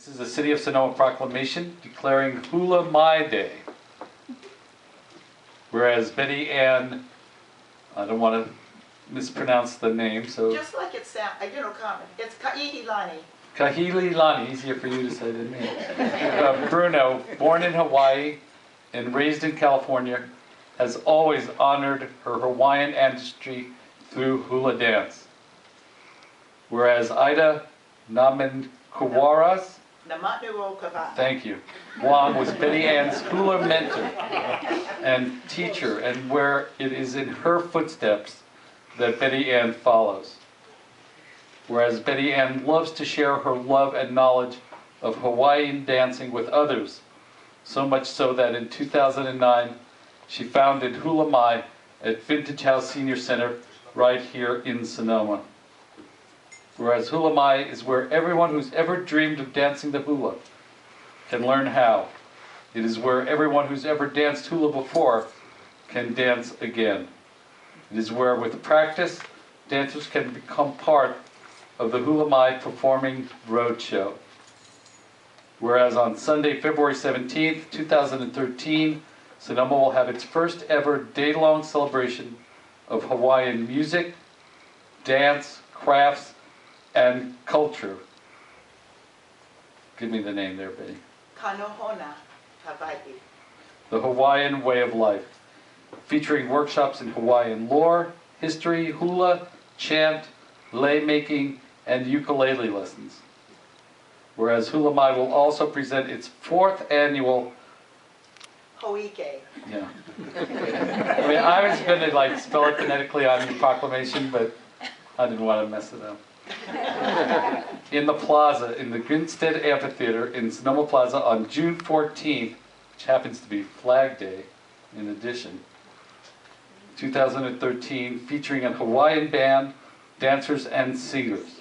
This is the City of Sonoma Proclamation declaring Hula Mai Day. Whereas Betty Ann, I don't want to mispronounce the name, so... Just like it sounds, common. It's Kahihilani. Kahililani, easier for you to say than me. Bruno, born in Hawaii and raised in California, has always honored her Hawaiian ancestry through hula dance. Whereas Ida Namankawaras, thank you, Wong was Betty Ann's hula mentor and teacher, and where it is in her footsteps that Betty Ann follows. Whereas Betty Ann loves to share her love and knowledge of Hawaiian dancing with others, so much so that in 2009 she founded Hula Mai at Vintage House Senior Center right here in Sonoma. Whereas Hula Mai is where everyone who's ever dreamed of dancing the hula can learn how. It is where everyone who's ever danced hula before can dance again. It is where, with practice, dancers can become part of the Hula Mai Performing Roadshow. Whereas on Sunday, February 17th, 2013, Sonoma will have its first ever day-long celebration of Hawaiian music, dance, crafts, and culture. Give me the name there, Betty. Kanohona Hawaii. The Hawaiian Way of Life, featuring workshops in Hawaiian lore, history, hula, chant, lei making, and ukulele lessons. Whereas Hula Mai will also present its 4th annual Hoike. Yeah. I mean, I was going to spell it phonetically on your proclamation, but I didn't want to mess it up. In the plaza, in the Grinstead Amphitheater in Sonoma Plaza on June 14th, which happens to be Flag Day in addition, 2013, featuring a Hawaiian band, dancers, and singers.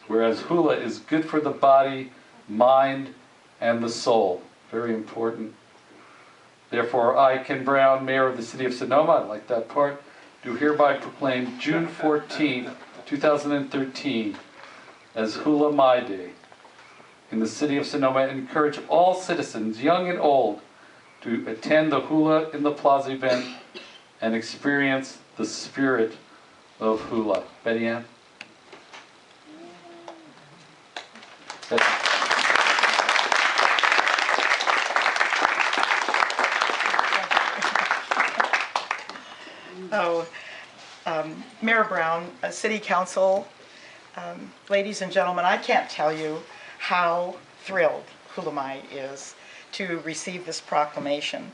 Whereas hula is good for the body, mind, and the soul. Very important. Therefore, I, Ken Brown, Mayor of the City of Sonoma, I like that part, do hereby proclaim June 14th, 2013 as Hula Mai Day in the City of Sonoma, and encourage all citizens, young and old, to attend the Hula in the Plaza event and experience the spirit of hula. Betty Ann? Mayor Brown, City Council, ladies and gentlemen, I can't tell you how thrilled Hula Mai is to receive this proclamation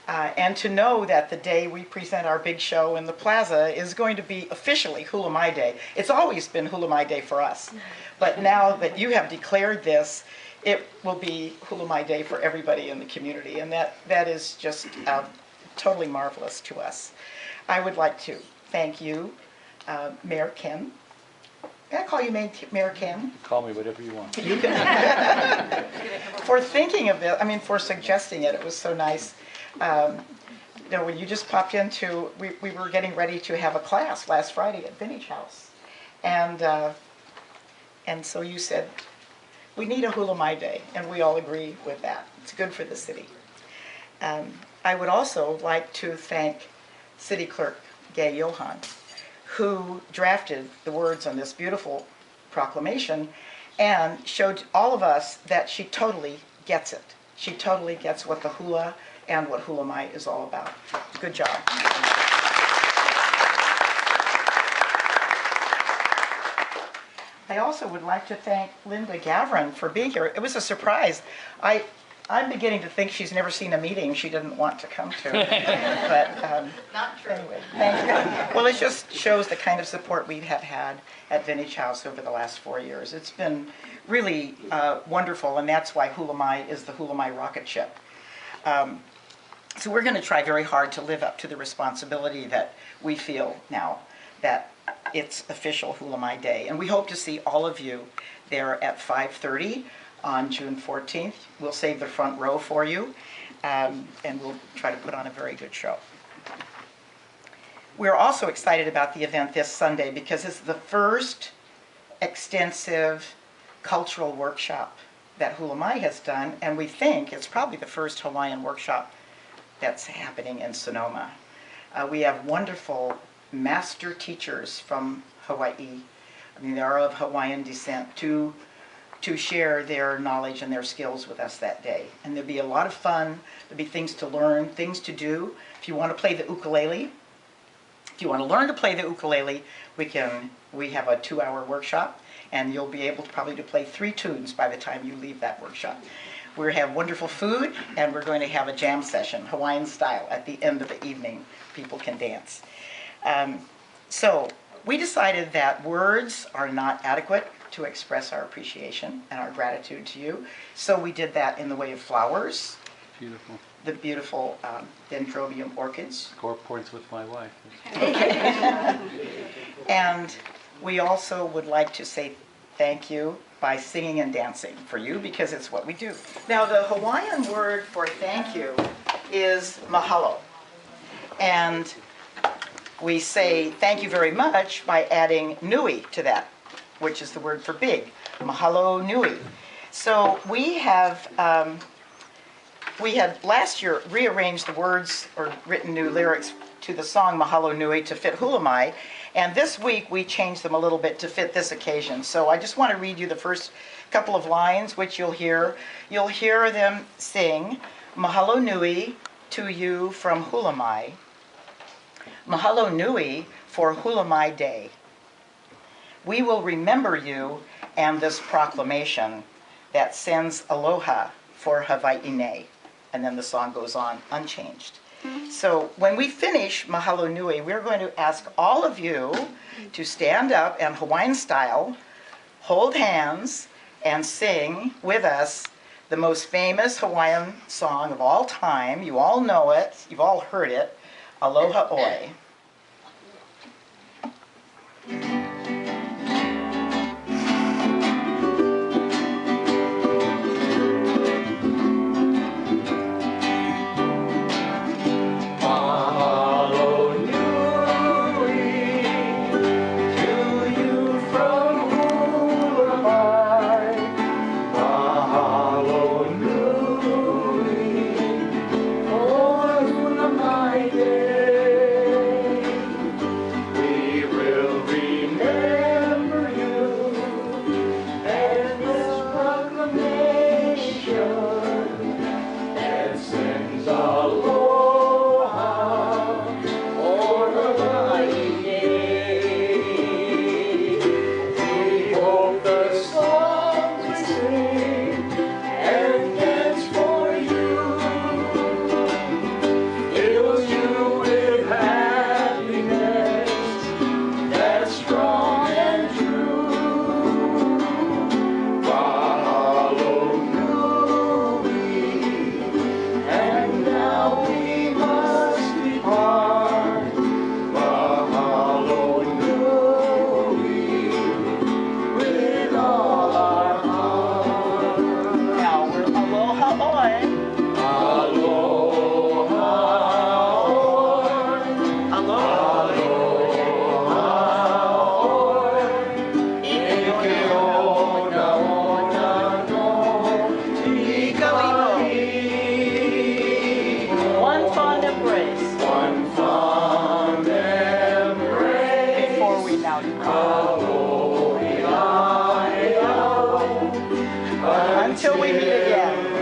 and to know that the day we present our big show in the plaza is going to be officially Hula Mai Day. It's always been Hula Mai Day for us, but now that you have declared this, it will be Hula Mai Day for everybody in the community, and that is just totally marvelous to us. I would like to thank you, Mayor Ken. Can I call you Mayor Ken? Call me whatever you want. You can. For thinking of it, for suggesting it. It was so nice. When you just popped into, we were getting ready to have a class last Friday at Vintage House, and so you said, we need a Hula Mai Day, and we all agree with that. It's good for the city. I would also like to thank City Clerk Gay Johan, who drafted the words on this beautiful proclamation and showed all of us that she totally gets it. She totally gets what the hula and what Hula Mai is all about. Good job. I also would like to thank Linda Gavrin for being here. It was a surprise. I'm beginning to think she's never seen a meeting she didn't want to come to. But Not true. Anyway, thank you. Well, it just shows the kind of support we have had at Vintage House over the last 4 years. It's been really wonderful, and that's why Hula Mai is the Hula Mai rocket ship. So we're going to try very hard to live up to the responsibility that we feel now that it's official Hula Mai Day. And we hope to see all of you there at 5:30 on June 14th. We'll save the front row for you, and we'll try to put on a very good show. We're also excited about the event this Sunday because it's the first extensive cultural workshop that Hula Mai has done, and we think it's probably the first Hawaiian workshop that's happening in Sonoma. We have wonderful master teachers from Hawaii. I mean, they are of Hawaiian descent to share their knowledge and their skills with us that day. And there'll be a lot of fun. There'll be things to learn, things to do. If you want to play the ukulele, if you want to learn to play the ukulele, we have a 2-hour workshop, and you'll be able to play 3 tunes by the time you leave that workshop. We'll have wonderful food, and we're going to have a jam session, Hawaiian style, at the end of the evening. People can dance. So we decided that words are not adequate to express our appreciation and our gratitude to you. So we did that in the way of flowers. Beautiful. The beautiful dendrobium orchids. Score points with my wife. Okay. And we also would like to say thank you by singing and dancing for you, because it's what we do. Now, the Hawaiian word for thank you is mahalo. And we say thank you very much by adding nui to that, which is the word for big. Mahalo nui. So we had last year rearranged the words or written new lyrics to the song Mahalo Nui to fit Hula Mai, and this week we changed them a little bit to fit this occasion. So I just want to read you the first couple of lines, which you'll hear. You'll hear them sing Mahalo Nui to you from Hula Mai. Mahalo Nui for Hula Mai Day. We will remember you and this proclamation that sends aloha for Hawaii. And then the song goes on unchanged. So when we finish Mahalo Nui, we're going to ask all of you to stand up and Hawaiian style, hold hands, and sing with us the most famous Hawaiian song of all time. You all know it. You've all heard it. Aloha Oi. Until we meet again.